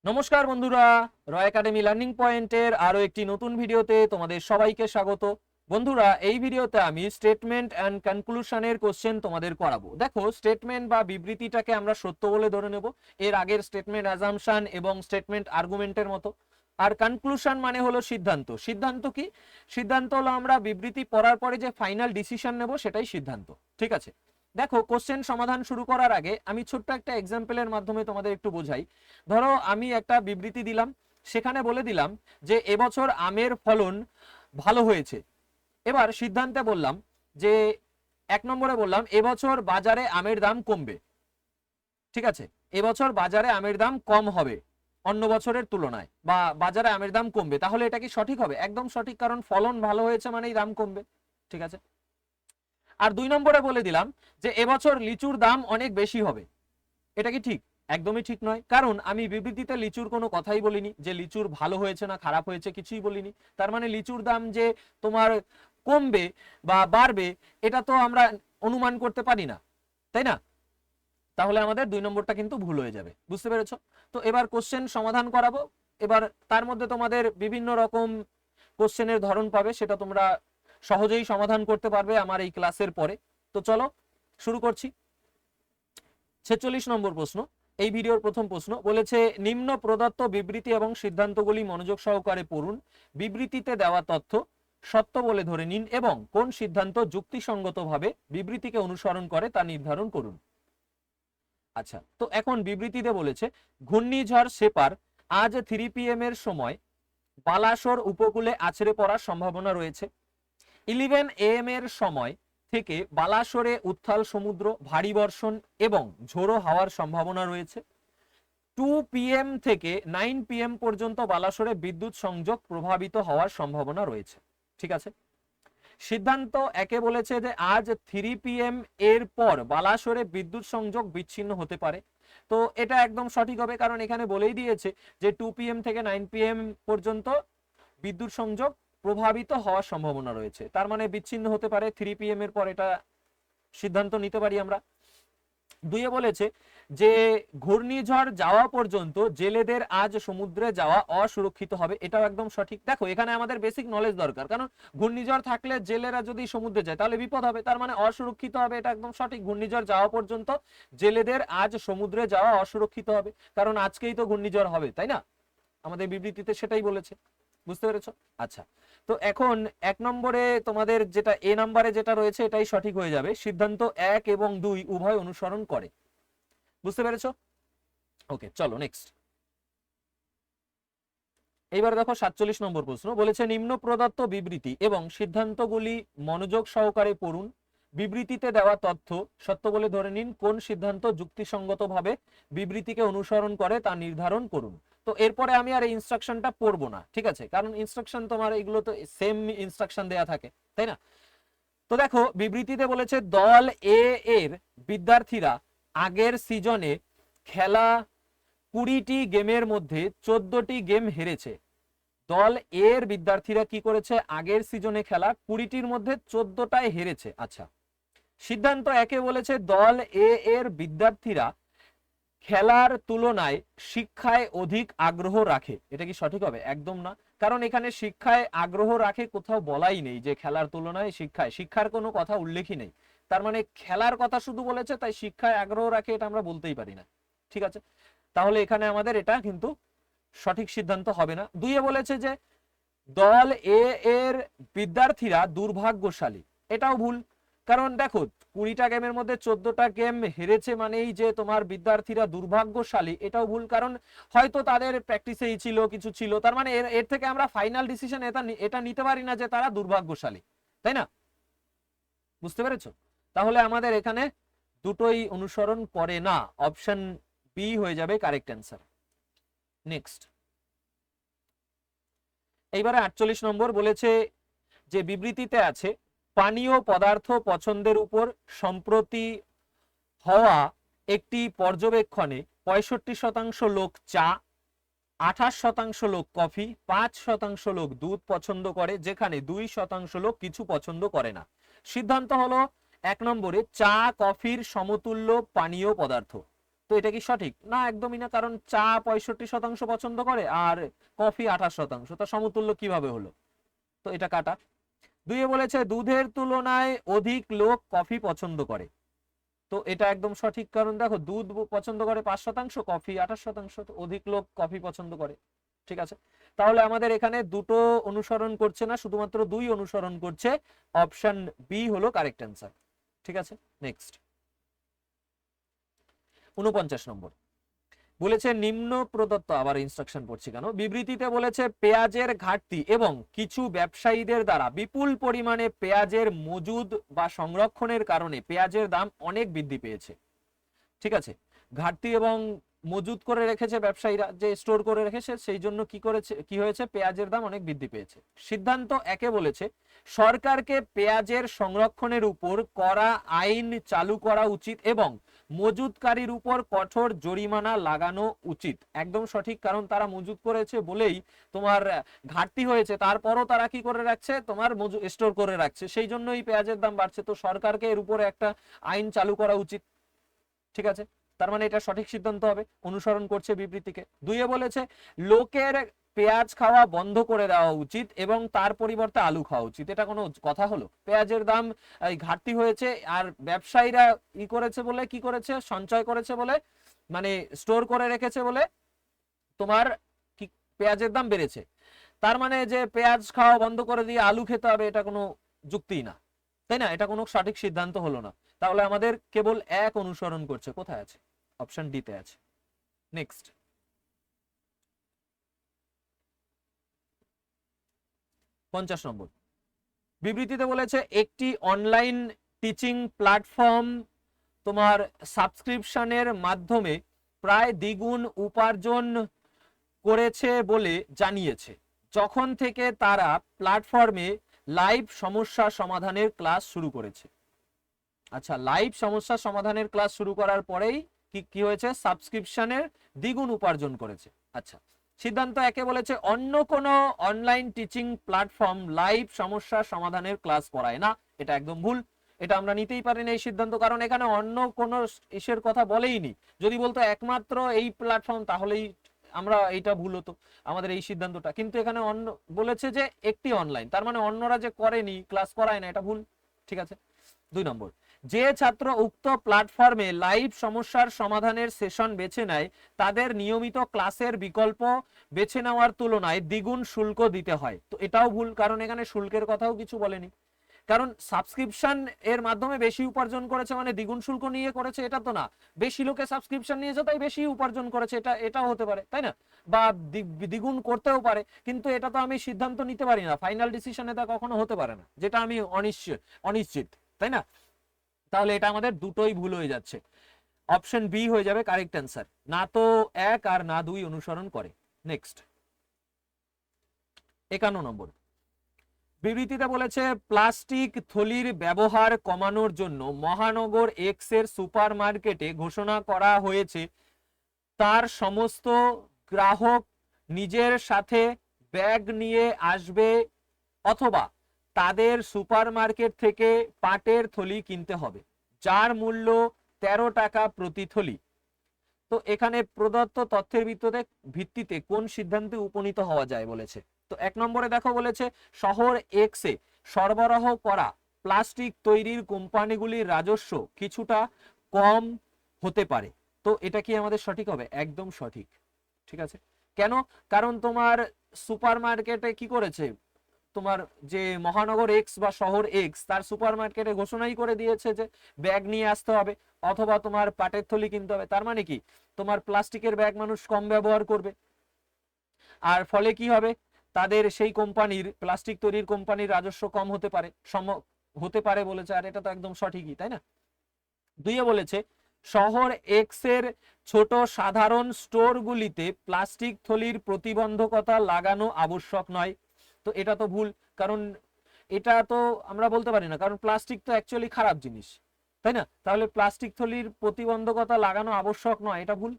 নমস্কার বন্ধুরা, রয় academy learning পয়েন্টের আরো একটি নতুন ভিডিওতে তোমাদের সবাইকে স্বাগত। বন্ধুরা, এই ভিডিওতে আমি স্টেটমেন্ট অ্যান্ড কনক্লুশনের কোশ্চেন তোমাদের করাবো। দেখো, স্টেটমেন্ট বা বিবৃতিটাকে আমরা সত্য বলে ধরে নেব, এর আগের স্টেটমেন্ট অ্যাজাম্পশন এবং স্টেটমেন্ট আর্গুমেন্টের মতো। আর কনক্লুশন মানে হলো সিদ্ধান্ত। সিদ্ধান্ত কি? সিদ্ধান্ত হলো আমরা বিবৃতি পড়ার পরে যে ফাইনাল ডিসিশন নেব সেটাই সিদ্ধান্ত। ঠিক আছে, দেখো কোশ্চেন সমাধান শুরু করার আগে আমি ছোট্ট একটা এক্সাম্পলের মাধ্যমে তোমাদের একটু বোঝাই। ধরো আমি একটা বিবৃতি দিলাম, সেখানে বলে দিলাম যে এবছর আমের ফলন ভালো হয়েছে। এবার সিদ্ধান্তে বললাম যে 1 নম্বরে বললাম এবছর বাজারে আমের দাম কমবে। ঠিক আছে, এবছর বাজারে আমের দাম কম হবে অন্য বছরের তুলনায়, বা বাজারে আমের দাম কমবে। তাহলে এটা কি সঠিক হবে? একদম সঠিক, কারণ ফলন ভালো হয়েছে মানেই দাম কমবে। ঠিক আছে, আর 2 নম্বরে বলে দিলাম যে এবছর লিচুর দাম অনেক বেশি হবে। এটা কি ঠিক? একদমই ঠিক নয়, কারণ আমি বিবৃতিতে লিচুর কোনো কথাই বলিনি যে লিচুর ভালো হয়েছে না খারাপ হয়েছে, কিছুই বলিনি। তার মানে লিচুর দাম যে তোমার কমবে বা বাড়বে এটা তো আমরা অনুমান করতে পারি না, তাই না? তাহলে আমাদের 2 নম্বরটা কিন্তু ভুল হয়ে যাবে। বুঝতে পেরেছো? তো এবার কোশ্চেন সমাধান করাবো। এবার তার মধ্যে তোমাদের বিভিন্ন রকম কোশ্চেনের ধরন পাবে, সেটা তোমরা সহজেই সমাধান করতে পারবে আমার এই ক্লাসের পরে। তো চলো শুরু করছি। 46 নম্বর প্রশ্ন, এই ভিডিওর প্রথম প্রশ্ন বলেছে নিম্ন প্রদত্ত বিবৃতি এবং সিদ্ধান্তগুলি মনোযোগ সহকারে পড়ুন। বিবৃতিতে দেওয়া তথ্য সত্য বলে ধরে নিন এবং কোন সিদ্ধান্ত যুক্তিসঙ্গতভাবে বিবৃতিকে অনুসরণ করে তা নির্ধারণ করুন। আচ্ছা, তো এখন বিবৃতিতে বলেছে ঘূর্ণিঝড় সেপার আজ 3 PM এর সময় বালাসোর উপকূলে আছড়ে পড়ার সম্ভাবনা রয়েছে। 11 AM এর সময় থেকে বালাসোরে উত্তাল সমুদ্র, ভারী বর্ষণ এবং ঝোড়ো হাওয়ার সম্ভাবনা রয়েছে। 2 PM থেকে 9 PM পর্যন্ত বালাসোরে বিদ্যুৎ সংযোগ প্রভাবিত হওয়ার সম্ভাবনা রয়েছে। ঠিক আছে, সিদ্ধান্ত একে বলেছে যে আজ 3 PM এর পর বালাসোরে বিদ্যুৎ সংযোগ বিচ্ছিন্ন হতে পারে। তো এটা একদম সঠিক হবে, কারণ এখানে বলেই দিয়েছে যে 2 PM থেকে 9 PM পর্যন্ত বিদ্যুৎ সংযোগ প্রভাবিত হওয়ার সম্ভাবনা রয়েছে, তার মানে বিচ্ছিন্ন হতে পারে 3 PM এর পর, এটা সিদ্ধান্ত নিতে পারি আমরা। 2 বলেছে যে ঘূর্ণিঝড় যাওয়া পর্যন্ত জেলেদের আজ সমুদ্রে যাওয়া অসুরক্ষিত হবে। এটাও একদম সঠিক। দেখো, এখানে আমাদের বেসিক নলেজ দরকার, কারণ ঘূর্ণিঝড় থাকলে জেলেরা যদি সমুদ্রে যায় তাহলে বিপদ হবে, তার মানে অসুরক্ষিত হবে। এটা একদম সঠিক, ঘূর্ণিঝড় যাওয়া পর্যন্ত জেলেদের আজ সমুদ্রে যাওয়া অসুরক্ষিত হবে, কারণ আজকেই তো ঘূর্ণিঝড় হবে, তাই না? আমাদের বিবৃতিতে সেটাই বলেছে। বুঝতে পেরেছো? আচ্ছা, তো এখন 1 নম্বরে তোমাদের যেটা এ নাম্বারে যেটা রয়েছে এটাই সঠিক হয়ে যাবে, সিদ্ধান্ত 1 এবং 2 উভয় অনুসরণ করে। বুঝতে পেরেছো? ওকে, চলো নেক্সট। এইবার দেখো 47 নম্বর প্রশ্ন বলেছে নিম্ন প্রদত্ত বিবৃতি এবং সিদ্ধান্তগুলি মনোযোগ সহকারে পড়ুন। বিবৃতিতে দেওয়া তথ্য সত্য বলে ধরে নিন, কোন সিদ্ধান্ত যুক্তিসঙ্গতভাবে বিবৃতিকে অনুসরণ করে তা নির্ধারণ করুন। তো এরপরে আমি আর এই ইনস্ট্রাকশনটা পড়বো না, ঠিক আছে, কারণ ইনস্ট্রাকশন তোমার এগুলো তো সেম ইনস্ট্রাকশন দেয়া থাকে, তাই না? তো দেখো, বিবৃতিতে বলেছে দল এ এর বিদ্যার্থীরা আগের সিজনে খেলা 20টি গেমের মধ্যে 14টি গেম হেরেছে। দল এর বিদ্যার্থীরা কি করেছে? আগের সিজনে খেলা 20টির মধ্যে 14টায় হেরেছে। আচ্ছা, সিদ্ধান্ত একে বলেছে দল এ এর বিদ্যার্থীরা খেলার তুলনায় শিক্ষায় অধিক আগ্রহ রাখে। এটা কি সঠিক হবে? একদম না, কারণ এখানে শিক্ষায় আগ্রহ রাখে কোথাও বলাই নেই যে খেলার তুলনায় শিক্ষায়, শিক্ষার কোনো কথা উল্লেখই নেই। তার মানে খেলার কথা শুধু বলেছে, তাই শিক্ষায় আগ্রহ রাখে এটা আমরা বলতেই পারি না। ঠিক আছে, তাহলে এখানে আমাদের এটা কিন্তু সঠিক সিদ্ধান্ত হবে না। 2 বলেছে যে দল এ এর বিদ্যার্থীরা দুর্ভাগ্যশালী। এটাও ভুল, কারণ দেখো 20টা গেমের মধ্যে 14টা গেম হেরেছে মানেই যে তোমার বিদ্যার্থীরা দুর্ভাগ্যশালী, এটাও ভুল, কারণ হয়তো তাদের প্র্যাকটিসেই ছিল, কিছু ছিল, তার মানে এর থেকে আমরা ফাইনাল ডিসিশন এটা নিতে পারি না যে তারা দুর্ভাগ্যশালী, তাই না? বুঝতে পেরেছো? তাহলে আমাদের এখানে দুটোই অনুসরণ করে না, অপশন বি হয়ে যাবে কারেক্ট অ্যান্সার। নেক্সট, এইবারে 48 নম্বর বলেছে যে বিবৃতিতে আছে পানীয় পদার্থ পছন্দের উপর সম্প্রতি হওয়া একটি পর্যবেক্ষণে 65% লোক চা, 28% লোক কফি, 5% লোক দুধ পছন্দ করে, যেখানে 2% লোক কিছু পছন্দ করে না। সিদ্ধান্ত হলো 1 নম্বরে চা কফির সমতুল্য পানীয় পদার্থ। তো এটা কি সঠিক? না, একদমই না, কারণ চা 65% পছন্দ করে আর কফি 28%, তা সমতুল্য কিভাবে হলো? তো এটা কাটা। দুইয়ে বলেছে দুধের তুলনায় অধিক লোক কফি পছন্দ করে, তো এটা একদম সঠিক, কারণ দেখো দুধ পছন্দ করে 5%, কফি 28%, তো অধিক লোক কফি পছন্দ করে। ঠিক আছে, তাহলে আমাদের এখানে দুটো অনুসরণ করছে না, শুধুমাত্র দুই অনুসরণ করছে, অপশন বি হলো কারেক্ট অ্যান্সার। ঠিক আছে, নেক্সট 49 নম্বর বলেছে নিম্ন প্রদত্ত, আবার ইনস্ট্রাকশন পড়ছি কেন, বিবৃতিতে বলেছে পেঁয়াজের ঘাটতি এবং কিছু ব্যবসায়ীদের দ্বারা বিপুল পরিমাণে পেঁয়াজের মজুদ বা সংরক্ষণের কারণে পেঁয়াজের দাম অনেক বৃদ্ধি পেয়েছে। ঠিক আছে, ঘাটতি এবং মজুদ করে রেখেছে ব্যবসায়ীরা, যে স্টোর করে রেখেছে, সেই জন্য কি হয়েছে, পেঁয়াজের দাম অনেক বৃদ্ধি পেয়েছে। সিদ্ধান্ত একে বলেছে সরকারকে পেঁয়াজের সংরক্ষণের উপর কড়া আইন চালু করা উচিত এবং মজুদকারীর উপর কঠোর জরিমানা লাগানো উচিত। একদম সঠিক, কারণ তারা মজুদ করেছে বলেই তোমার ঘাটতি হয়েছে, তারপরও তারা কি করে রাখছে, তোমার স্টোর করে রাখছে, সেই জন্যই পেঁয়াজের দাম বাড়ছে। তো সরকারকে এর উপরে একটা আইন চালু করা উচিত। ঠিক আছে, তার মানে এটা সঠিক সিদ্ধান্ত হবে, অনুসরণ করছে বিবৃতিকে। দুইয়ে বলেছে লোকের পেঁয়াজ খাওয়া বন্ধ করে দেওয়া উচিত এবং তার পরিবর্তে আলু খাওয়া উচিত। এটা কোনো কথা হলো? পেঁয়াজের দাম ঘাটতি হয়েছে আর ব্যবসায়ীরা করেছে বলে, কি করেছে, সঞ্চয় করেছে বলে, মানে স্টোর করে রেখেছে বলে তোমার কি পেঁয়াজের দাম বেড়েছে। তার মানে যে পেঁয়াজ খাওয়া বন্ধ করে দিয়ে আলু খেতে হবে, এটা কোনো যুক্তিই না, তাই না? এটা কোনো সঠিক সিদ্ধান্ত হলো না। তাহলে আমাদের কেবল এক অনুসরণ করছে, কোথায় আছে, অপশন ডি তে আছে। নেক্সট 50 নম্বর বিবৃতিতে বলেছে একটি অনলাইন টিচিং প্ল্যাটফর্ম তোমার সাবস্ক্রিপশনের মাধ্যমে প্রায় দ্বিগুণ উপার্জন করেছে বলে জানিয়েছে যখন থেকে তারা প্ল্যাটফর্মে লাইভ সমস্যা সমাধানের ক্লাস শুরু করেছে। আচ্ছা, লাইভ সমস্যা সমাধানের ক্লাস শুরু করার পরেই কি হয়েছে, সাবস্ক্রিপশনের দ্বিগুণ উপার্জন করেছে। আচ্ছা, সিদ্ধান্ত একে বলেছে অন্য কোনো অনলাইন টিচিং প্ল্যাটফর্ম লাইভ সমস্যা সমাধানের ক্লাস করায় না। এটা একদম ভুল, এটা আমরা নিতেই পারি না এই সিদ্ধান্ত, কারণ এখানে অন্য কোনো ইসের কথা বলেইনি। যদি বলতো একমাত্র এই প্ল্যাটফর্ম, তাহলেই আমরা এইটা ভুল হতো আমাদের এই সিদ্ধান্তটা, কিন্তু এখানে অন্য বলেছে যে একটি অনলাইন, তার মানে অন্যরা যে করেনি, ক্লাস করায় না, এটা ভুল। ঠিক আছে, 2 নম্বর যে ছাত্র উক্ত প্ল্যাটফর্মে লাইভ সমস্যার সমাধানের সেশন বেছে নেয় তাদের নিয়মিত ক্লাসের বিকল্প বেছে নেওয়ার তুলনায় দ্বিগুণ শুল্ক দিতে হয়। তো এটাও ভুল, কারণ এখানে শুল্কের কথাও কিছু বলেনি, কারণ সাবস্ক্রিপশন এর মাধ্যমে বেশি উপার্জন করেছে মানে দ্বিগুণ শুল্ক নিয়ে করেছে, এটা তো না। বেশি লোকে সাবস্ক্রিপশন নিয়েছে তাই বেশি উপার্জন করেছে, এটাও হতে পারে, তাই না? বা দ্বিগুণ করতেও পারে, কিন্তু এটা তো আমি সিদ্ধান্ত নিতে পারি না, ফাইনাল ডিসিশন এটা কখনো হতে পারে না, যেটা আমি অনিশ্চিত, তাই না? তাহলে এটা আমাদের দুটোই ভুল হয়ে যাচ্ছে, অপশন বি হয়ে যাবে কারেক্ট অ্যান্সার। না তো 1 আর না 2 অনুসরণ করে। নেক্সট 51 নম্বর বিবৃতিতে বলেছে প্লাস্টিক থলির ব্যবহার কমানোর জন্য মহানগর এক্স এর সুপার মার্কেটে ঘোষণা করা হয়েছে তার সমস্ত গ্রাহক নিজের সাথে ব্যাগ নিয়ে আসবে অথবা তাদের সুপার মার্কেট থেকে পাটের থলি কিনতে হবে যার মূল্য 13 টাকা প্রতি থলি। তো এখানে প্রদত্ত তথ্যের ভিত্তিতে কোন সিদ্ধান্তে উপনীত হওয়া যায় বলেছে। তো 1 নম্বরে দেখো বলেছে শহর এক্স এ সরবরাহ করা প্লাস্টিক তৈরির কোম্পানিগুলির রাজস্ব কিছুটা কম হতে পারে। তো এটা কি আমাদের সঠিক হবে? একদম সঠিক। ঠিক আছে, কেন? কারণ তোমার সুপার মার্কেটে কি করেছে, তোমার যে মহানগর এক্স বা শহর এক্স তার সুপার মার্কেটে ঘোষণাই করে দিয়েছে যে ব্যাগ নিয়ে আসতে হবে অথবা তোমার পাটের থলি কিনতে হবে। তার মানে কি তোমার প্লাস্টিকের ব্যাগ মানুষ কম ব্যবহার করবে, আর ফলে কি হবে, তাদের সেই কোম্পানির, প্লাস্টিক তৈরির কোম্পানির রাজস্ব কম হতে পারে বলেছে, আর এটা তো একদম সঠিকই, তাই না? 2 বলেছে শহর এক্স এর ছোট সাধারণ স্টোরগুলিতে প্লাস্টিক থলির প্রতিবন্ধকতা লাগানো আবশ্যক নয়। তো এটা তো ভুল, কারণ এটা তো আমরা বলতে পারি না, কারণ প্লাস্টিক তো অ্যাকচুয়ালি খারাপ জিনিস, তাই না? তাহলে প্লাস্টিক থলির প্রতিবন্ধকতা লাগানো আবশ্যক নয়, এটা ভুল।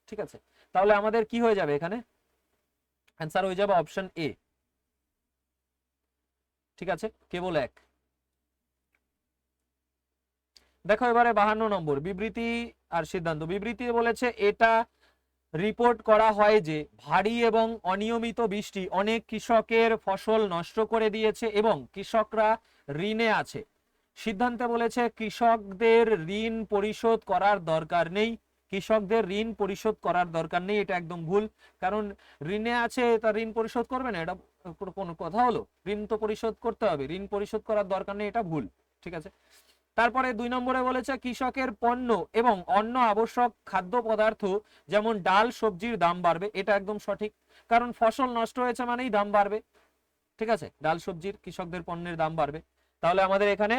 ঠিক আছে, তাহলে আমাদের কি হয়ে যাবে এখানে, অ্যান্সার হয়ে যাবে অপশন এ। ঠিক আছে, কেবল 1। দেখো এবারে 52 নম্বর, বিবৃতি আর সিদ্ধান্ত। বিবৃতি বলেছে এটা রিপোর্ট করা হয় যে ভারী এবং অনিয়মিত বৃষ্টি অনেক কৃষকের ফসল নষ্ট করে দিয়েছে এবং কৃষকরা ঋণে আছে। সিদ্ধান্তে বলেছে কৃষকদের ঋণ পরিশোধ করার দরকার নেই। কৃষকদের ঋণ পরিশোধ করার দরকার নেই, এটা একদম ভুল। কারণ ঋণে আছে, তার ঋণ পরিশোধ করবে না, এটা কোনো কথা হলো? ঋণ তো পরিশোধ করতে হবে, ঋণ পরিশোধ করার দরকার নেই, এটা ভুল। ঠিক আছে। তারপরে 2 নম্বরে বলেছে কৃষকের পণ্য এবং অন্য আবশ্যক খাদ্য পদার্থ যেমন ডাল সবজির দাম বাড়বে, এটা একদম সঠিক। কারণ ফসল নষ্ট হয়েছে মানেই দাম বাড়বে। ঠিক আছে, ডাল সবজির কৃষকদের পণ্যের দাম বাড়বে। তাহলে আমাদের এখানে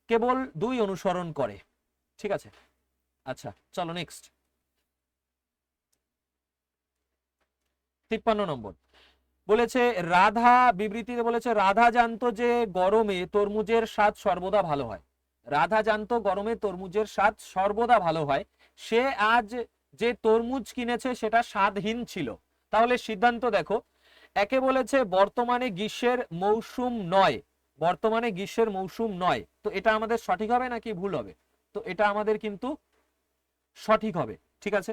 কেবল 2 অনুসরণ করে। ঠিক আছে, আচ্ছা চলো নেক্সট। 53 নম্বর বলেছে রাধা, বিবৃতিতে বলেছে রাধা জানতো যে গরমে তরমুজের স্বাদ সর্বদা ভালো হয়। রাধা জানতো গরমে তরমুজের স্বাদ সর্বদা ভালো হয়। সে আজ যে তরমুজ কিনেছে সেটা স্বাদহীন ছিল। তাহলে সিদ্ধান্ত দেখো, একে বলেছে বর্তমানে গ্রীষ্মের মৌসুম নয়, বর্তমানে গ্রীষ্মের মৌসুম নয়, তো এটা আমাদের সঠিক হবে নাকি ভুল হবে? তো এটা আমাদের কিন্তু সঠিক হবে। ঠিক আছে।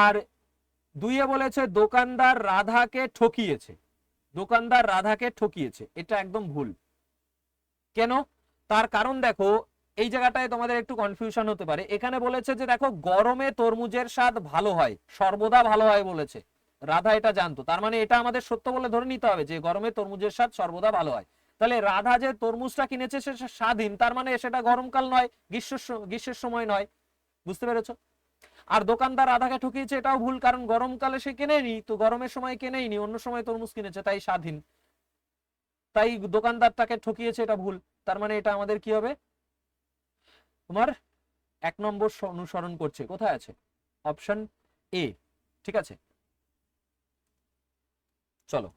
আর 2 বলেছে দোকানদার রাধাকে ঠকিয়েছে, দোকানদার রাধাকে ঠকিয়েছে, এটা একদম ভুল। কেন? তার কারণ দেখো, এই জায়গাটায় তোমাদের একটু কনফিউশন হতে পারে। এখানে বলেছে যে দেখো গরমে তরমুজের স্বাদ ভালো হয়, সর্বদা ভালো হয় বলেছে। রাধা এটা জানতো, তার মানে এটা আমাদের সত্য বলে ধরে নিতে হবে যে গরমে তরমুজের স্বাদ সর্বদা ভালো হয়। তাহলে রাধা যে তরমুজটা কিনেছে সেটা স্বাধীন, তার মানে সেটা গরমকাল নয়, গ্রীষ্মের সময় নয়। বুঝতে পেরেছো? আর দোকানদার রাধাকে ঠকিয়েছে, এটাও ভুল, কারণ গরমকালে সে কেনেনি, তো গরমের সময় কেনেইনি, অন্য সময় তরমুজ কিনেছে, তাই স্বাধীন। তাই দোকানদারটাকে ঠকিয়েছে, এটা ভুল। তার মানে এটা আমাদের কি হবে? তোমার 1 নম্বর অনুসরণ করছে, কোথায় আছে? Option A. ঠিক আছে, চলো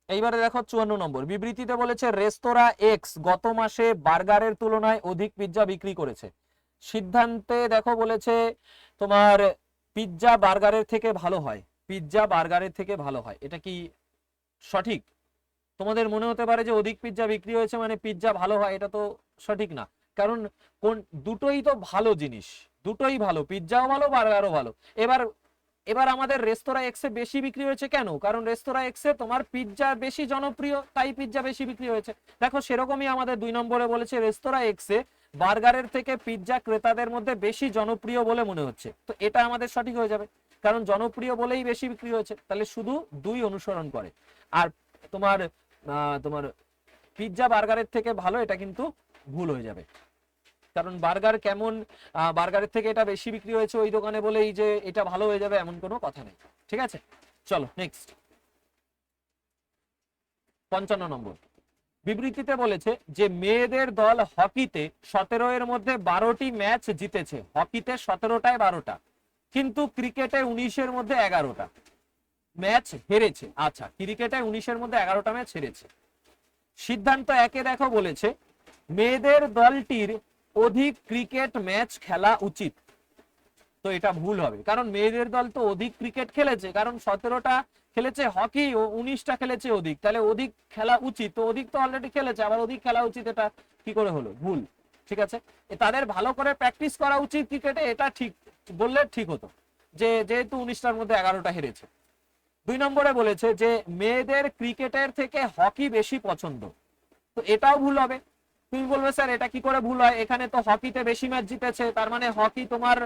এইবারে দেখো 54 নম্বর, বিবৃতিতে বলেছে রেস্তোরাঁ এক্স গত মাসে বার্গারের তুলনায় অধিক পিৎজা বিক্রি করেছে। সিদ্ধান্তে দেখো বলেছে তোমার পিৎজা বার্গারের থেকে ভালো হয়, পিৎজা বার্গারের থেকে ভালো হয়, এটা কি সঠিক? তোমাদের মনে হতে পারে যে অধিক পিৎজা বিক্রি হয়েছে মানে পিৎজা ভালো হয়, এটা তো সঠিক না। কারণ কোন দুটোই তো ভালো জিনিস, দুটোই ভালো, পিৎজাও ভালো বার্গারও ভালো। এবার এবার আমাদের রেস্তোরাঁ এক্সে বেশি বিক্রি হয়েছে কেন? কারণ রেস্তোরাঁ এক্সে তোমার পিৎজা বেশি জনপ্রিয়, তাই পিৎজা বেশি বিক্রি হয়েছে। দেখো সেরকমই আমাদের 2 নম্বরে বলেছে রেস্তোরাঁ এক্সে বার্গারের থেকে পিৎজা ক্রেতাদের মধ্যে বেশি জনপ্রিয় বলে মনে হচ্ছে, তো এটা আমাদের সঠিক হয়ে যাবে, কারণ জনপ্রিয় বলেই বেশি বিক্রি হয়েছে। তাহলে শুধু 2 অনুসরণ করে। আর তোমার তোমার পিৎজা বার্গারের থেকে ভালো, এটা কিন্তু ভুল হয়ে যাবে। কারণ বার্গার কেমন, বার্গারের থেকে এটা বেশি বিক্রি হয়েছে ওই দোকানে বলেই যে এটা ভালো হয়ে যাবে এমন কোনো কথা নেই। ঠিক আছে, চলো নেক্সট। 55 নম্বর, বিবৃতিতে বলেছে যে মেয়েদের দল হকিতে 17 এর মধ্যে 12টি ম্যাচ জিতেছে, হকিতে 17টায় 12টা, কিন্তু ক্রিকেটে 19-এর মধ্যে 11টা ম্যাচ হেরেছে। আচ্ছা, ক্রিকেটে 19-এর মধ্যে 11টা ম্যাচ হেরেছে। সিদ্ধান্ত একে দেখো বলেছে মেয়েদের দলটির অধিক ক্রিকেট ম্যাচ খেলা উচিত, তো এটা ভুল হবে, কারণ মেয়েদের দল তো অধিক ক্রিকেট খেলেছে, কারণ 17টা খেলেছে হকি ও 19টা খেলেছে অধিক, তাহলে অধিক খেলা উচিত, তো অধিক তো অলরেডি খেলেছে, আবার অধিক খেলা উচিত, এটা কি করে হলো? ভুল। ঠিক আছে, তাদের ভালো করে প্র্যাকটিস করা উচিত ক্রিকেটে, এটা ঠিক বললে ঠিক হতো, যে যেহেতু 19টার মধ্যে 11টা হেরেছে। 2 নম্বরে বলেছে যে মেয়েদের ক্রিকেটের থেকে হকি বেশি পছন্দ, তো এটাও ভুল হবে। তুমি বলবে স্যার এটা কি করে ভুল হয়, এখানে তো হকিতে বেশি ম্যাচ জিতেছে, তার মানে হকি তোমার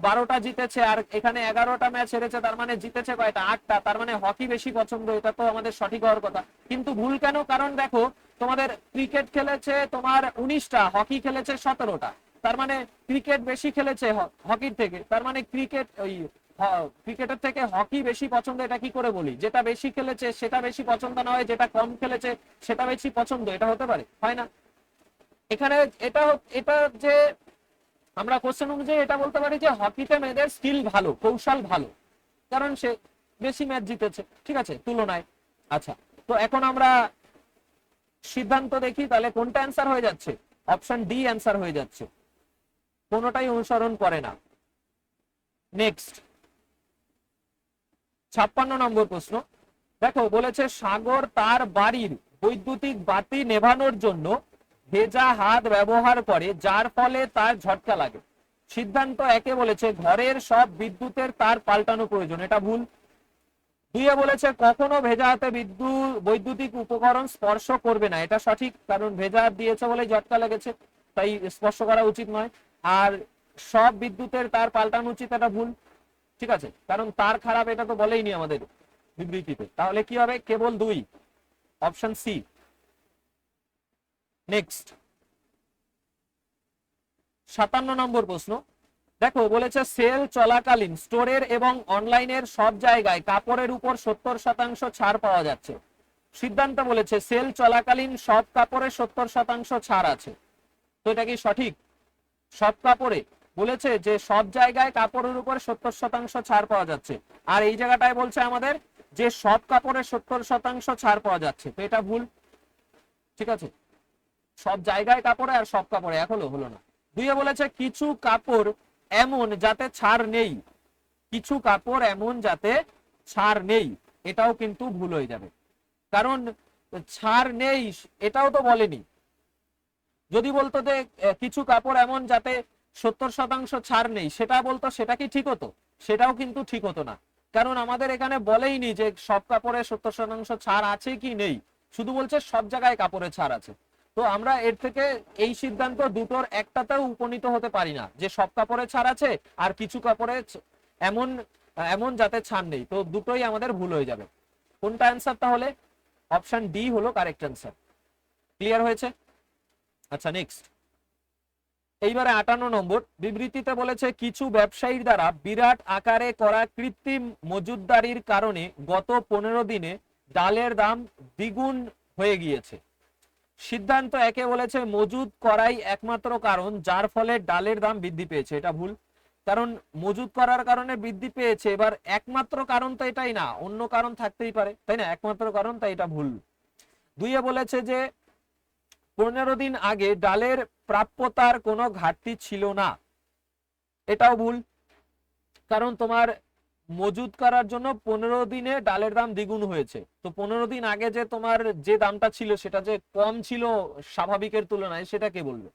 12টা জিতেছে, আর এখানে 11টা ম্যাচ হেরেছে, তার মানে জিতেছে কয়টা? 8টা, তার মানে হকি বেশি পছন্দ, এটা তো আমাদের সঠিক হওয়ার কথা। কিন্তু ভুল কেন? কারণ দেখো তোমাদের ক্রিকেট খেলেছে তোমার 19টা, হকি খেলেছে 17টা, তার মানে ক্রিকেট বেশি খেলেছে হকির থেকে, তার মানে ক্রিকেট ওই ক্রিকেটের থেকে হকি বেশি পছন্দ, এটা কি করে বলি? যেটা বেশি খেলেছে সেটা বেশি পছন্দ না হয় যেটা কম খেলেছে সেটা বেশি পছন্দ, এটা হতে পারে? হয় না। এখানে এটা এটা যে আমরা কোশ্চেন অনুযায়ী এটা বলতে পারি যে হকিতে মেয়েদের স্কিল ভালো, কৌশল ভালো, কারণ সে বেশি ম্যাচ জিতেছে, ঠিক আছে, তুলনায়। আচ্ছা, তো এখন আমরা সিদ্ধান্ত দেখি, তাহলে কোনটা অ্যান্সার হয়ে যাচ্ছে? অপশন ডি অ্যান্সার হয়ে যাচ্ছে, কোনোটাই অনুসরণ করে না। নেক্সট 56 নম্বর প্রশ্ন, দেখো বলেছে সাগর তার বাড়ির বৈদ্যুতিক বাতি নেভানোর জন্য ভেজা হাত ব্যবহার করে যার ফলে তার ঝটকা লাগে। সিদ্ধান্ত একে বলেছে ঘরের সব বিদ্যুতের তার পাল্টানো প্রয়োজন, এটা ভুল। দুইয়ে বলেছে কখনো ভেজা হাতে বৈদ্যুতিক উপকরণ স্পর্শ করবে না, এটা সঠিক, কারণ ভেজা হাত দিয়েছে বলে ঝটকা লেগেছে, তাই স্পর্শ করা উচিত নয়। আর সব বিদ্যুতের তার পাল্টানো উচিত, এটা ভুল। ঠিক আছে, কারণ তার খারাপ এটা তো বলেইনি আমাদের বিবৃতিতে, তাহলে কি হবে? কেবল দুই, অপশন সি। নেক্সট 57 নম্বর প্রশ্ন। দেখো বলেছে সেল চলাকালীন স্টোরের এবং অনলাইনের সব জায়গায় কাপড়ের উপর 70% ছাড় পাওয়া যাচ্ছে। সিদ্ধান্ত বলেছে সেল চলাকালীন সব কাপড়ে 70% ছাড় আছে, তো এটা কি সঠিক? সব কাপড়ে বলেছে যে সব জায়গায় কাপড়ের উপর 70% ছাড় পাওয়া যাচ্ছে, আর এই জায়গাটায় বলছে আমাদের যে সব কাপড়ে 70% ছাড় পাওয়া যাচ্ছে, তো এটা ভুল। ঠিক আছে, সব জায়গায় কাপড়ে আর সব কাপড়ে এক হলো না। দুইয়ে বলেছে কিছু কাপড় এমন যাতে ছাড় নেই, কিছু কাপড় এমন যাতে ছাড় নেই, এটাও কিন্তু ভুল হয়ে যাবে, কারণ ছাড় নেই এটাও তো বলেনি। যদি বলতো যে কিছু কাপড় এমন যাতে 70% ছাড় নেই, সেটা বলতো, সেটা কি ঠিক হতো? সেটাও কিন্তু ঠিক হতো না, কারণ আমাদের এখানে বলেইনি যে সব কাপড়ে 70% ছাড় আছে কি নেই, শুধু বলছে সব জায়গায় কাপড়ে ছাড় আছে। তো আমরা এর থেকে এই সিদ্ধান্ত দুটোর একটাতেও উপনীত হতে পারি না যে সব কাপড়ে ছাড় আছে আর কিছু কাপড়ে এমন এমন যাতে ছাড় নেই, তো দুটোই আমাদের ভুল হয়ে যাবে। কোনটা অ্যান্সার তাহলে? অপশন ডি হলো কারেক্ট অ্যান্সার। ক্লিয়ার হয়েছে? আচ্ছা নেক্সট, এইবারে 58 নম্বর বিবৃতিতে বলেছে কিছু ব্যবসায়ীর দ্বারা বিরাট আকারে করা কৃত্রিম মজুতদারির কারণে গত 15 দিনে ডালের দাম দ্বিগুণ হয়ে গিয়েছে। সিদ্ধান্ত একে বলেছে মজুদ করাই একমাত্র কারণ যার ফলে ডালের দাম বৃদ্ধি পেয়েছে, এটা ভুল, কারণ মজুদ করার কারণে বৃদ্ধি পেয়েছে, এবার একমাত্র কারণ তো এটাই না, অন্য কারণ থাকতেই পারে, তাই না? একমাত্র কারণ, তাই এটা ভুল। দুইয়ে বলেছে যে 15 দিন আগে ডালের প্রাপ্যতার কোনো ঘাটতি ছিল না, এটাও ভুল, কারণ তোমার মজুদ করার জন্য 15 দিনে ডালের দাম দ্বিগুণ হয়েছে, তো 15 দিন আগে যে তোমার যে দামটা ছিল সেটা যে কম ছিল স্বাভাবিকের তুলনায়, সেটা কে বলবে?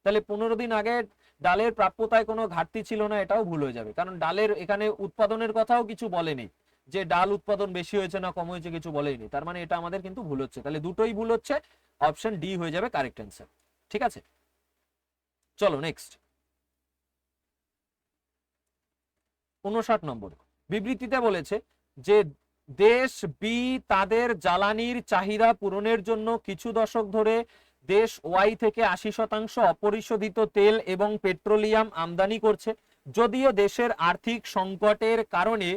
তাহলে 15 দিন আগে ডালের প্রাপ্যতায় কোনো ঘাটতি ছিল না, এটাও ভুল হয়ে যাবে, কারণ ডালের এখানে উৎপাদনের কথাও কিছু বলেনি, যে ডাল উৎপাদন বেশি হয়েছে না কম হয়েছে কিছু বলেনি, তার মানে এটা আমাদের কিন্তু ভুল হচ্ছে, তাহলে দুটোই ভুল হচ্ছে, অপশন ডি হয়ে যাবে কারেক্ট অ্যান্সার। ঠিক আছে, চলো নেক্সট 59 নম্বর বিবৃতিতে বলেছে যে দেশ বি তাদের জ্বালানির চাহিদা পূরণের জন্য কিছু দশক ধরে দেশ ওয়াই থেকে 80% অপরিশোধিত তেল এবং পেট্রোলিয়াম আমদানি করছে, যদিও দেশের আর্থিক সংকটের কারণে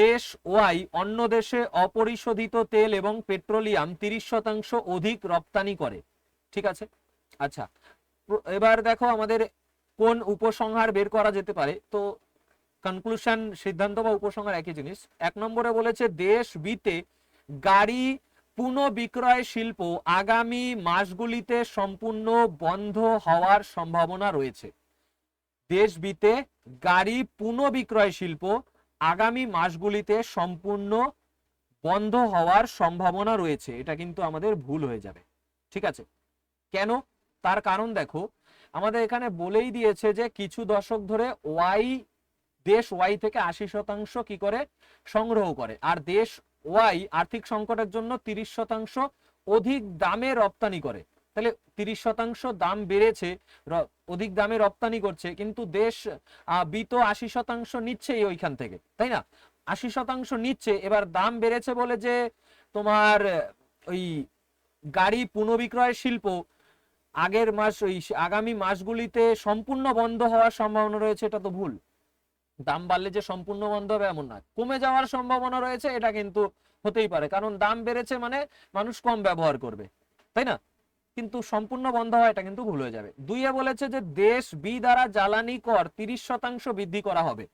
দেশ ওয়াই অন্য দেশে অপরিশোধিত তেল এবং পেট্রোলিয়াম 30% অধিক রপ্তানি করে। ঠিক আছে, আচ্ছা এবার দেখো আমাদের কোন উপসংহার বের করা যেতে পারে, তো কনক্লুশন সিদ্ধান্ত বা উপসংহার একই জিনিস। 1 নম্বরে বলেছে দেশ বিতে গাড়ি পুনঃবিক্রয় শিল্প আগামী মাসগুলিতে সম্পূর্ণ বন্ধ হওয়ার সম্ভাবনা রয়েছে। দেশ বিতে গাড়ি পুনঃবিক্রয় শিল্প আগামী মাসগুলিতে সম্পূর্ণ বন্ধ হওয়ার সম্ভাবনা রয়েছে, এটা কিন্তু আমাদের ভুল হয়ে যাবে। ঠিক আছে, কেন? তার কারণ দেখো আমাদের এখানে বলেই দিয়েছে যে কিছু দশক ধরে দেশ ওয়াই থেকে 80% কি করে সংগ্রহ করে, আর দেশ ওয়াই আর্থিক সংকটের জন্য 30% অধিক দামে রপ্তানি করে, তাহলে 30% দাম বেড়েছে, অধিক দামে রপ্তানি করছে, কিন্তু দেশ বি তো 80% নিচ্ছেই ওইখান থেকে, তাই না? 80% নিচ্ছে, এবার দাম বেড়েছে বলে যে তোমার ওই গাড়ি পুনঃবিক্রয় শিল্প আগের মাস ওই আগামী মাসগুলিতে সম্পূর্ণ বন্ধ হওয়ার সম্ভাবনা রয়েছে, এটা তো ভুল। দাম বাড়লে যে সম্পূর্ণ বন্ধ হবে এমন না, কমে যাওয়ার সম্ভাবনা রয়েছে, এটা কিন্তু হতেই পারে, কারণ দাম বেড়েছে মানে মানুষ কম ব্যবহার করবে, তাই না? কিন্তু সম্পূর্ণ বন্ধ হয় এটা কিন্তু ভুল হয়ে যাবে। দুইয়ে বলেছে যে দেশ বি দ্বারা জ্বালানি কর 30% বৃদ্ধি করা হবে,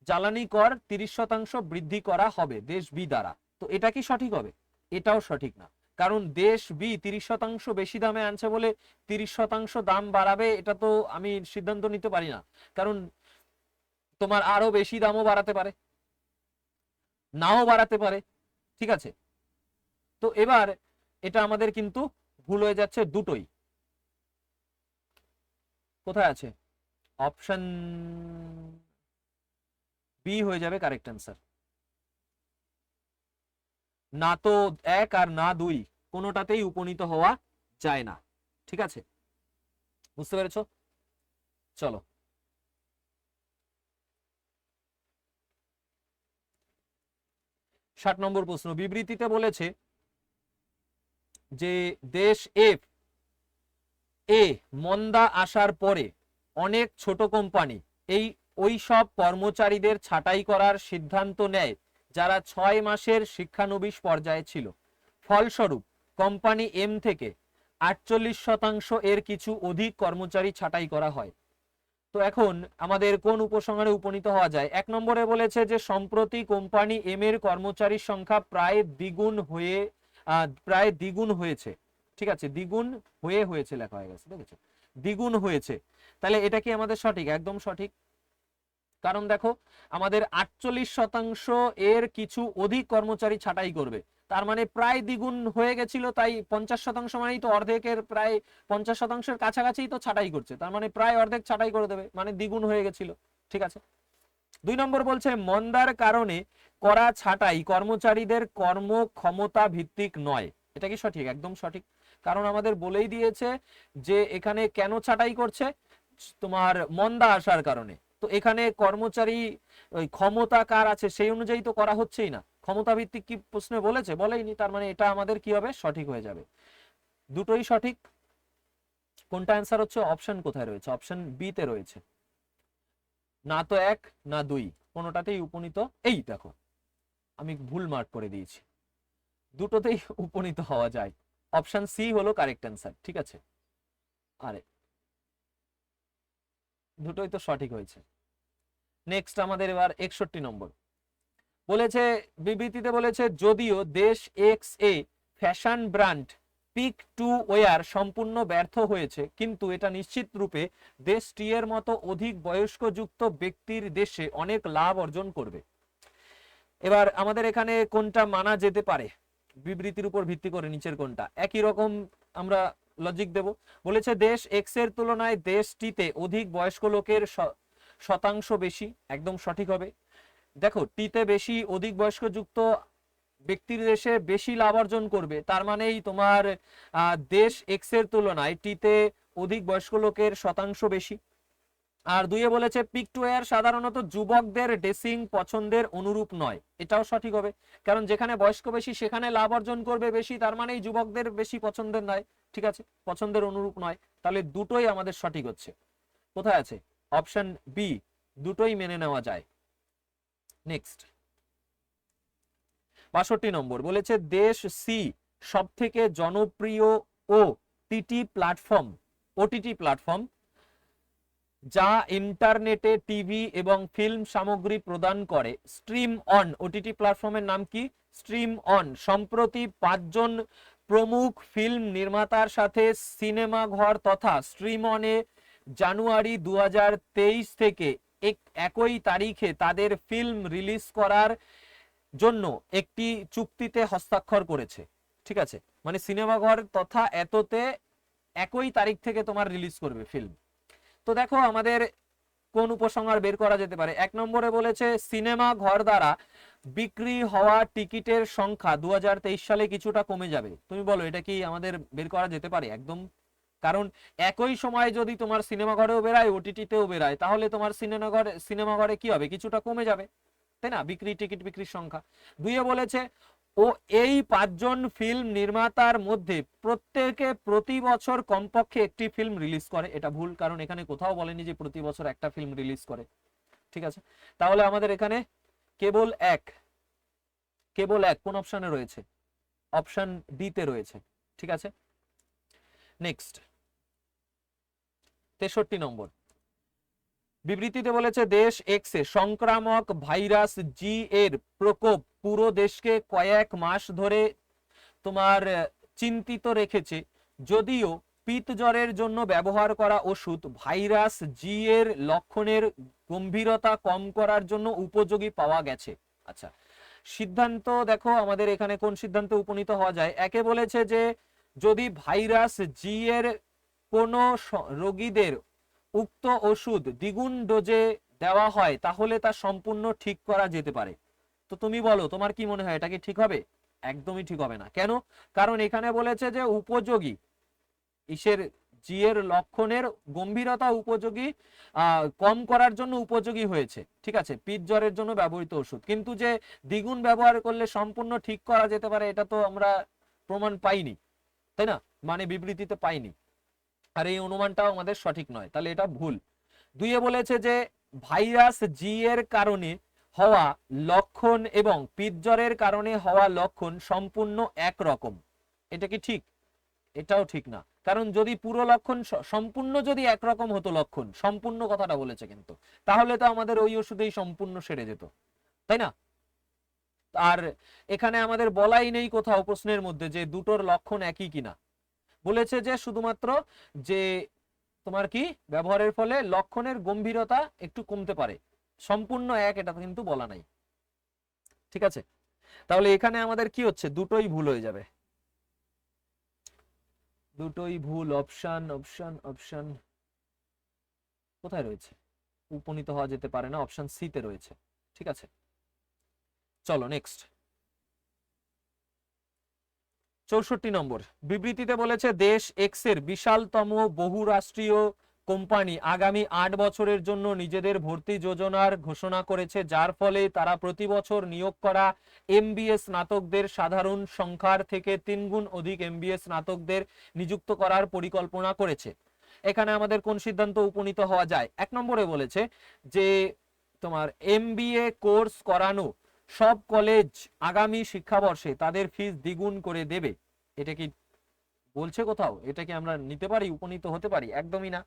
জ্বালানি কর 30% বৃদ্ধি করা হবে দেশ বি দ্বারা, তো এটা কি সঠিক হবে? এটাও সঠিক না, কারণ দেশ বি 30% বেশি দামে আনছে বলে 30% দাম বাড়াবে, এটা তো আমি সিদ্ধান্ত নিতে পারি না, কারণ তোমার আরো বেশি দামও বাড়াতে পারে, নাও বাড়াতে পারে। ঠিক আছে, তো এবার এটা আমাদের কিন্তু ভুল হয়ে যাচ্ছে দুটোই, কোথায় আছে? অপশন বি হয়ে যাবে কারেক্ট অ্যান্সার। না তো 1 আর না 2, কোনোটাতেই উপনীত হওয়া যায় না। ঠিক আছে, বুঝতে পেরেছো? চলো 60 নম্বর প্রশ্ন। বিবৃতিতে বলেছে যে দেশ এ মন্দা আসার পরে অনেক ছোট কোম্পানি ওই সব কর্মচারীদের ছাঁটাই করার সিদ্ধান্ত নেয় যারা 6 মাসের শিক্ষানবিশ পর্যায়ে ছিল। ফলস্বরূপ কোম্পানি এম থেকে 48% এর কিছু অধিক কর্মচারী ছাঁটাই করা হয়। তো এখন আমাদের কোন উপসংহারে উপনীত হওয়া যায়? 1 নম্বরে বলেছে যে সম্প্রতি কোম্পানি এম এর কর্মচারীর সংখ্যা প্রায় দ্বিগুণ হয়েছে। ঠিক আছে, দ্বিগুণ হয়েছে লেখা হয়ে গেছে, দেখেছো? দ্বিগুণ হয়েছে। তাহলে এটা কি আমাদের সঠিক? একদম সঠিক। কারণ দেখো আমাদের 48% এর কিছু অধিক কর্মচারী ছাঁটাই করবে, তার মানে প্রায় দ্বিগুণ হয়ে গেছিল, তাই 50% মানেই তো অর্ধেকের প্রায় 50%-এর কাছাকাছি তো ছাঁটাই করছে, তার মানে প্রায় অর্ধেক ছাঁটাই করে দেবে, মানে দ্বিগুণ হয়ে গেছিল। ঠিক আছে। 2 নম্বর বলছে মন্দার কারণে করা ছাঁটাই কর্মচারীদের কর্মক্ষমতা ভিত্তিক নয়। এটা কি সঠিক? একদম সঠিক। কারণ আমাদের বলেই দিয়েছে যে এখানে কেন ছাঁটাই করছে, তোমার মন্দা আসার কারণে। তো এখানে কর্মচারী ওই ক্ষমতা কার আছে সেই অনুযায়ী তো করা হচ্ছেই না। ক্ষমতা ভিত্তিক কি প্রশ্নে বলেছে? বলেইনি, তার মানে এটা আমাদের কি হবে? সঠিক হয়ে যাবে। দুটোই সঠিক। কোনটা অ্যান্সার হচ্ছে? অপশন কোথায় রয়েছে? অপশন বি তে রয়েছে। না তো 1 না 2, কোনোটাতেই উপনীত, এই দেখো আমি ভুল মার্ক করে দিয়েছি, দুটোতেই উপনীত হওয়া যায়। অপশন সি হলো কারেক্ট অ্যান্সার। ঠিক আছে, আরে দুটোই তো সঠিক হয়েছে। নেক্সট আমাদের এবার 61 নম্বর বলেছে, বিবৃতিতে বলেছে যদিও দেশ X a fashion brand pick to war সম্পূর্ণ ব্যর্থ হয়েছে, কিন্তু এটা নিশ্চিত রূপে দেশ টি এর মতো অধিক বয়স্কযুক্ত ব্যক্তির দেশে অনেক লাভ অর্জন করবে। এবার আমাদের এখানে কোনটা মানা যেতে পারে বিবৃতির উপর ভিত্তি করে? নিচের কোনটা? একই রকম আমরা লজিক দেব। বলেছে দেশ এক্স এর তুলনায় দেশ টিতে অধিক বয়স্ক লোকের শতাংশ বেশি, একদম সঠিক হবে। দেখো টিতে বেশি অধিক বয়স্ক যুক্ত ব্যক্তির দেশে বেশি লাভ অর্জন করবে, তার মানেই তোমার দেশ এক্স এর তুলনায় টিতে অধিক বয়স্ক লোকের শতাংশ বেশি। আর 2 বলেছে পিক টু ওয়্যার সাধারণত যুবকদের ড্রেসিং পছন্দের অনুরূপ নয়, এটাও সঠিক হবে। কারণ যেখানে বয়স্ক বেশি সেখানে লাভ অর্জন করবে বেশি, তার মানেই যুবকদের বেশি পছন্দের নয়। ঠিক আছে, পছন্দের অনুরূপ নয়। তাহলে দুটোই আমাদের সঠিক হচ্ছে। কোথায় আছে? অপশন বি, দুটোই মেনে নেওয়া যায়। নেক্সট 62 নম্বর বলেছে দেশ সি সব থেকে জনপ্রিয় ওটিটি প্ল্যাটফর্ম যা ইন্টারনেটে টিভি এবং ফিল্ম সামগ্রী প্রদান করে। স্ট্রিম অন ওটিটি প্ল্যাটফর্মের নাম কি? স্ট্রিম অন সম্প্রতি 5 জন প্রমুখ ফিল্ম নির্মাতার সাথে সিনেমা ঘর তথা স্ট্রিম অনে জানুয়ারি 2023 থেকে একই তারিখে তাদের ফিল্ম রিলিজ করার জন্য একটি চুক্তিতে হস্তাক্ষর করেছে। ঠিক আছে, মানে সিনেমা ঘর তথা এততে একই তারিখ থেকে তোমার রিলিজ করবে ফিল্ম। তো দেখো আমাদের কোন উপসংহার বের করা যেতে পারে? 1 নম্বরে বলেছে সিনেমা ঘর দ্বারা বিক্রি হওয়া টিকিটের সংখ্যা 2023 সালে কিছুটা কমে যাবে। তুমি বলো এটা কি আমাদের বের করা যেতে পারে? একদম। কারণ একই সময় যদি তোমার সিনেমা ঘরেও বেরায় ওটিটিতেও বেরায়, তাহলে তোমার সিনেমা ঘরে কি হবে? কিছুটা কমে যাবে, তাই না? টিকিট বিক্রির সংখ্যা। 2 বলেছে ও এই 5 জন ফিল্ম নির্মাতার মধ্যে প্রত্যেকে প্রতি বছর কমপক্ষে একটি ফিল্ম রিলিজ করে। এটা ভুল, কারণ এখানে কোথাও বলেনি যে প্রতি বছর একটা ফিল্ম রিলিজ করে। ঠিক আছে, তাহলে আমাদের এখানে কেবল এক কোন অপশনে রয়েছে? অপশন ডি তে রয়েছে। ঠিক আছে, নেক্সট 63 নম্বর বিবৃতিতে বলেছে দেশ এক্স এ সংক্রামক ভাইরাস জি এর প্রকোপ পুরো দেশকে কয়েক মাস ধরে তোমার চিন্তিত রেখেছে, যদিও পিত জ্বরের জন্য ব্যবহার করা ওষুধ ভাইরাস জি এর লক্ষণের গম্ভীরতা কম করার জন্য উপযোগী পাওয়া গেছে। আচ্ছা, সিদ্ধান্ত দেখো আমাদের এখানে কোন সিদ্ধান্তে উপনীত হওয়া যায়? একে বলেছে যে যদি ভাইরাস জি এর কোন রোগীদের উক্ত ওষুধ দ্বিগুণ ডোজে দেওয়া হয় তাহলে তা সম্পূর্ণ ঠিক করা যেতে পারে। তো তুমি বলো তোমার কি মনে হয় এটা কি ঠিক হবে? একদমই ঠিক হবে না। কেন? কারণ এখানে বলেছে যে উপযোগী ইসের জি এর লক্ষণের গম্ভীরতা উপযোগী কম করার জন্য উপযোগী হয়েছে, ঠিক আছে, পিত্ত জ্বরের জন্য ব্যবহৃত ওষুধ। কিন্তু যে দ্বিগুণ ব্যবহার করলে সম্পূর্ণ ঠিক করা যেতে পারে এটা তো আমরা প্রমাণ পাইনি, তাই না, মানে বিবৃতিতে পাইনি। আর এই অনুমানটাও আমাদের সঠিক নয়, তাহলে এটা ভুল। দুইয়ে বলেছে যে ভাইরাস জি এর কারণে হওয়া লক্ষণ এবং পিত্ত জ্বরের কারণে হওয়া লক্ষণ সম্পূর্ণ একরকম। এটা কি ঠিক? এটাও ঠিক না। কারণ যদি পুরো লক্ষণ সম্পূর্ণ যদি একরকম হতো, লক্ষণ সম্পূর্ণ কথাটা বলেছে কিন্তু, তাহলে তো আমাদের ওই ওষুধেই সম্পূর্ণ সেরে যেত, তাই না? আর এখানে আমাদের বলাই নেই কোথাও প্রশ্নের মধ্যে যে দুটোর লক্ষণ একই কিনা। বলেছে যে শুধুমাত্র যে তোমার কি ব্যবহারের ফলে লক্ষণের গম্ভীরতা একটু কমতে পারে, সম্পূর্ণ এক এটা কিন্তু বলা নাই, ঠিক আছে। তাহলে এখানে আমাদের কি হচ্ছে, দুটোই ভুল হয়ে যাবে, দুটোই ভুল। অপশন অপশন অপশন কোথায় রয়েছে? উপনীত হওয়া যেতে পারে না, অপশন সি তে রয়েছে, ঠিক আছে। চলো নেক্সট 64 নম্বর। বিবৃতিতে বলেছে দেশ এক্স এর বিশালতম বহুরাষ্ট্রীয় কোম্পানি আগামী 8 বছরের জন্য নিজেদের ভর্তি যোজনার ঘোষণা করেছে, যার ফলে তারা প্রতি বছর নিয়োগ করা এমবিএ স্নাতকদের সাধারণ সংখ্যার থেকে 3 গুণ অধিক এমবিএ স্নাতকদের নিযুক্ত করার পরিকল্পনা করেছে। এখানে আমাদের কোন সিদ্ধান্ত উপনীত হওয়া যায়? 1 নম্বরে বলেছে যে তোমার এমবিএ কোর্স করানো সব কলেজ আগামী শিক্ষাবর্ষে তাদের ফিস দ্বিগুণ করে দেবে। এটা কি বলছে কোথাও? এটা কি আমরা নিতে পারি, উপনীত হতে পারি? একদমই না।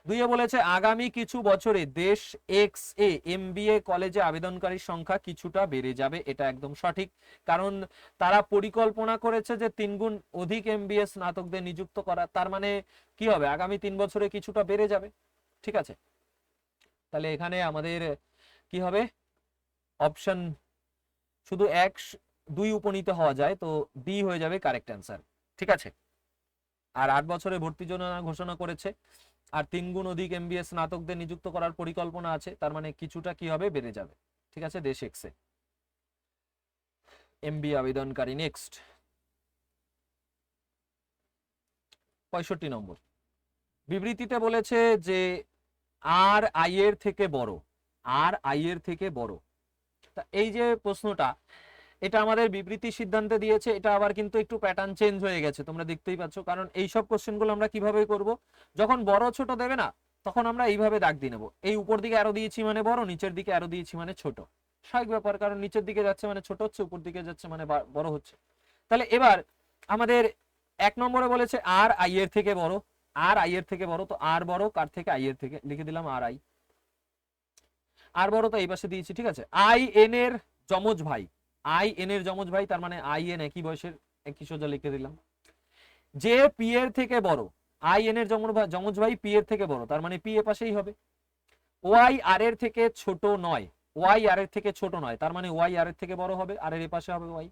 দুইয়ে বলেছে আগামী কিছু বছরে দেশ এক্স এ এমবিএ কলেজে আবেদনকারীর সংখ্যা কিছুটা বেড়ে যাবে। এটা একদম সঠিক, কারণ তারা পরিকল্পনা করেছে যে 3 গুণ অধিক এমবিএ স্নাতকদের নিযুক্ত করা, তার মানে কি হবে, আগামী 3 বছরে কিছুটা বেড়ে যাবে, ঠিক আছে। তাহলে এখানে আমাদের কি হবে, অপশন শুধু 1 2 উপনীত হওয়া যায়, তো ডি হয়ে যাবে কারেক্ট অ্যান্সার, ঠিক আছে। আর 8 বছরে ভর্তি যোজনা ঘোষণা করেছে, আর 3 গুণ অধিক এমবিএ স্নাতকদের নিযুক্ত করার পরিকল্পনা আছে, তার মানে কিছুটা কি হবে, বেড়ে যাবে, ঠিক আছে। দেশ এক্সে এমবিএ আবেদনকারী। নেক্সট 65 নম্বর। বিবৃতিতে বলেছে যে আর আই এর থেকে বড়, আর আই এর থেকে বড়। তা এই যে প্রশ্নটা, এটা আমাদের বিবৃতি সিদ্ধান্তে দিয়েছে, এটা আবার কিন্তু একটু প্যাটার্ন চেঞ্জ হয়ে গেছে, তোমরা দেখতেই পাচ্ছ। কারণ এই সব কোশ্চেনগুলো আমরা কিভাবে করব, যখন বড় ছোট দেবে না তখন আমরা এইভাবে দাগ দিয়ে নেবো, এই উপর দিকে অ্যারো দিয়েছি মানে বড়, নিচের দিকে অ্যারো দিয়েছি মানে ছোট, স্বাভাবিক ব্যাপার, কারণ নিচের দিকে যাচ্ছে মানে ছোট হচ্ছে, উপর দিকে যাচ্ছে মানে বড় হচ্ছে। তাহলে এবার আমাদের 1 নম্বরে বলেছে আর আই এর থেকে বড়, আর আই এর থেকে বড়, তো আর বড় কার থেকে, আই এর থেকে, লিখে দিলাম আর আই। আর বড় তো এই পাশে দিয়েছি, ঠিক আছে। আই এন এর যমজ ভাই, আই এন এর যমজ ভাই, তার মানে আই এন একই বয়সের, একই সোজা লিখে দিলাম। যে পি এর থেকে বড়, আই এন এর যমজ ভাই পি এর থেকে বড়, তার মানে পি এ পাশেই হবে। ওয়াই আর এর থেকে ছোট নয়, ওয়াই আর এর থেকে ছোট নয়, তার মানে ওয়াই আর এর থেকে বড় হবে, আর এর পাশে হবে ওয়াই।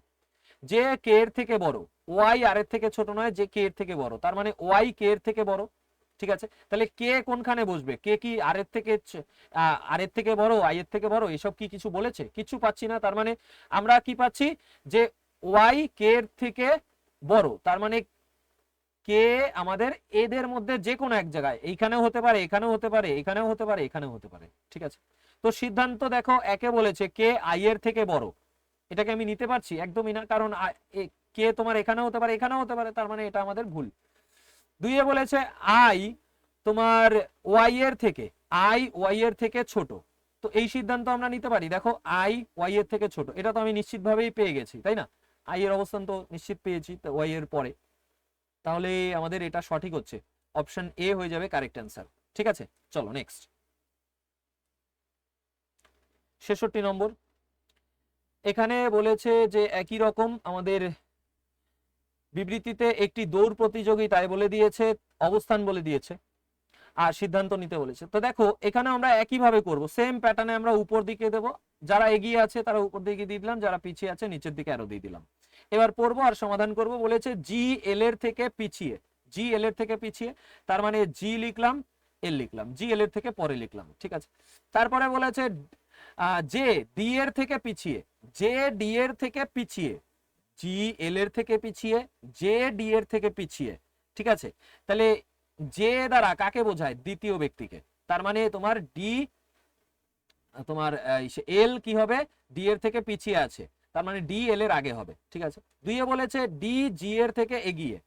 যে কে এর থেকে বড়, ওয়াই আর এর থেকে ছোট নয়, যে কে এর থেকে বড়, তার মানে ওয়াই কে এর থেকে বড়, ঠিক আছে। তাহলে কে কোনখানে বসবে, কে কি আর এর থেকে বড়, আই এর থেকে বড়, এসব কি কিছু বলেছে? কিছু পাচ্ছি না, তার মানে আমরা কি পাচ্ছি, যে ওয়াই কে এর থেকে বড়, তার মানে কে আমাদের এদের মধ্যে যে কোনো এক জায়গায়, এইখানেও হতে পারে, এখানেও হতে পারে, এখানেও হতে পারে, এখানেও হতে পারে, ঠিক আছে। তো সিদ্ধান্ত দেখো, একে বলেছে কে আই এর থেকে বড়, এটাকে আমি নিতে পারছি? একদমই না, কারণ কে তোমার এখানেও হতে পারে, এখানেও হতে পারে, তার মানে এটা আমাদের ভুল। দুইয়ে বলেছে আই তোমার ওয়াই এর থেকে, আই ওয়াই এর থেকে ছোট, তো এই সিদ্ধান্ত আমরা নিতে পারি। দেখো আই ওয়াই এর থেকে ছোট, এটা তো আমি নিশ্চিতভাবেই পেয়ে গেছি, তাই না, আই এর অবস্থান তো নিশ্চিত পেয়েছি ওয়াই এর পরে, তাহলে আমাদের এটা সঠিক হচ্ছে, অপশন এ হয়ে যাবে কারেক্ট অ্যান্সার, ঠিক আছে। চলো নেক্সট 66 নম্বর। এখানে বলেছে যে একই রকম আমাদের বিবৃতিতে একটি দৌড় প্রতিযোগিতায় বলে দিয়েছে, অবস্থান বলে দিয়েছে, আর সিদ্ধান্ত নিতে বলেছে। তো দেখো এখানে আমরা একইভাবে করব, সেম প্যাটার্নে আমরা উপর দিকে দেব, যারা এগিয়ে আছে তারা উপর দিকে দিয়ে দিলাম, যারা পিছিয়ে আছে নিচের দিকে আরো দিয়ে দিলাম। এবার পড়বো আর সমাধান করব। বলেছে জি এল এর থেকে পিছিয়ে, জি এল এর থেকে পিছিয়ে, তার মানে জি লিখলাম, এল লিখলাম, জি এল এর থেকে পরে লিখলাম, ঠিক আছে। তারপরে বলেছে যে ডি এর থেকে পিছিয়ে, যে ডি এর থেকে পিছিয়ে, জি এল এর থেকে পিছিয়ে, যে ডি এর থেকে পিছিয়ে, ঠিক আছে। তাহলে যে দ্বারা কাকে বোঝায়? দ্বিতীয় ব্যক্তিকে। তার মানে তোমার ডি, তোমার এল কি হবে? ডি এর থেকে পিছিয়ে আছে, তার মানে ডি এল এর আগে হবে, ঠিক আছে। দুইয়ে বলেছে ডি জি এর থেকে এগিয়ে,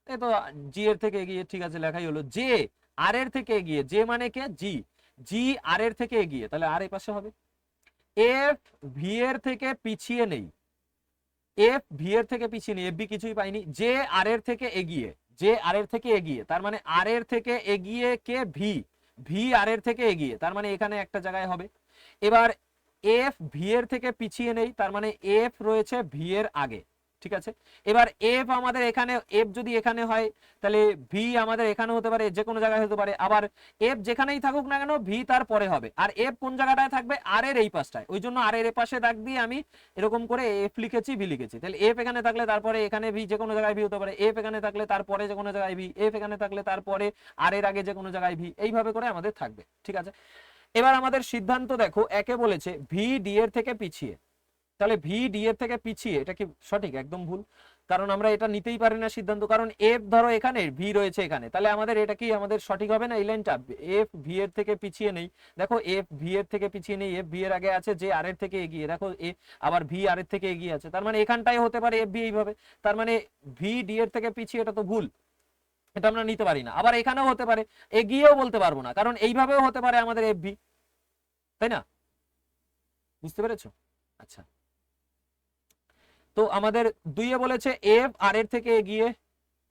এই তো জি এর থেকে এগিয়ে, ঠিক আছে, লেখাই হলো। যে আর এর থেকে এগিয়ে, যে মানে কে? জি, জি আর এর থেকে এগিয়ে, তাহলে আর এই পাশে হবে। এফ ভি এর থেকে পিছিয়ে নেই, এফ ভি এর থেকে পিছিয়ে নেই, এফ বি কিছুই পাইনি। যে আর এর থেকে এগিয়ে, যে আর এর থেকে এগিয়ে, তার মানে আর এর থেকে এগিয়ে কে? ভি, ভি আর এর থেকে এগিয়ে, তার মানে এখানে একটা জায়গায় হবে। এবার এফ ভি এর থেকে পিছিয়ে নেই, তার মানে এফ রয়েছে ভি এর আগে, ঠিক আছে। এবার এফ আমাদের এখানে, এফ যদি এখানে হয় তাহলে ভি আমাদের এখানে হতে পারে, যে কোনো জায়গায় হতে পারে। আবার এফ যেখানেই থাকুক না কেন ভি তার পরে হবে। আর এফ কোন জায়গাটায় থাকবে? আর এর এই পাশটায়, ওই জন্য আর এর এই পাশে দাগ দিয়ে আমি এরকম করে এফ লিখেছি, ভি লিখেছি। তাহলে এফ এখানে থাকলে তারপরে এখানে ভি, যে কোনো জায়গায় ভি হতে পারে। এফ এখানে থাকলে তারপরে যে কোনো জায়গায় ভি, এফ এখানে থাকলে তারপরে আর এর আগে যে কোনো জায়গায় ভি, এইভাবে করে আমাদের থাকবে, ঠিক আছে। এবার আমাদের সিদ্ধান্ত দেখো, একে বলেছে ভি ডি এর থেকে পিছিয়ে, তাহলে ভি ডি এর থেকে পিছিয়ে, এটা কি সঠিক? একদম ভুল, কারণ আমরা এটা নিতেই পারি না সিদ্ধান্ত, কারণ এফ ধরো এখানে, ভি রয়েছে এখানে, তাহলে আমাদের এটা কি আমাদের সঠিক হবে না? এই লাইনটা এফ ভি এর থেকে পিছিয়ে নেই, দেখো এফ ভি এর থেকে পিছিয়ে নেই, এফ ভি এর আগে আছে, যে আর এর থেকে এগিয়ে, দেখো এ আবার ভি আর এর থেকে এগিয়ে আছে, তার মানে এখানটাই হতে পারে এফ ভি এইভাবে, তার মানে ভি ডি এর থেকে পিছিয়ে, এটা তো ভুল, এটা আমরা নিতে পারি না। আবার এখানেও হতে পারে, এগিয়েও বলতে পারবো না, কারণ এইভাবেও হতে পারে আমাদের এফ ভি, তাই না? বুঝতে পেরেছো? আচ্ছা, তো আমাদের দুইয়ে বলেছে এফ আর এর থেকে এগিয়ে,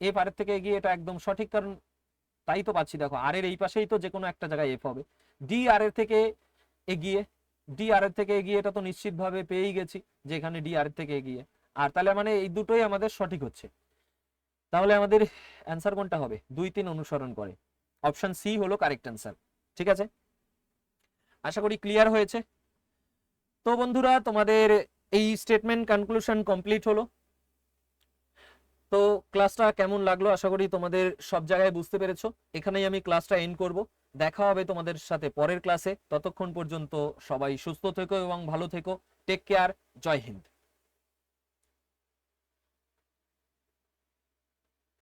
এফ আর এর থেকে এগিয়ে, এটা একদম সঠিক, কারণ তাই তো পাচ্ছি, দেখো আর এর এই পাশেই তো যে কোনো একটা জায়গায় এফ হবে। ডি আর এর থেকে এগিয়ে, ডি আর এর থেকে এগিয়ে, এটা তো নিশ্চিতভাবে পেয়েই গেছি যে এখানে ডি আর এর থেকে এগিয়ে, আর তাহলে মানে এই দুটোই আমাদের সঠিক হচ্ছে। তাহলে আমাদের অ্যান্সার কোনটা হবে? 2, 3 অনুসরণ করে, অপশন সি হলো কারেক্ট অ্যান্সার, ঠিক আছে। আশা করি ক্লিয়ার হয়েছে। তো বন্ধুরা, তোমাদের এই স্টেটমেন্ট কনক্লুশন কমপ্লিট হলো। তো ক্লাসটা কেমন লাগলো? আশা করি তোমাদের সব জায়গায় বুঝতে পেরেছো। এখানেই আমি ক্লাসটা এন্ড করব। দেখা হবে তোমাদের সাথে পরের ক্লাসে। ততক্ষণ পর্যন্ত সবাই সুস্থ থেকো এবং ভালো থেকো। Take care. জয় হিন্দ।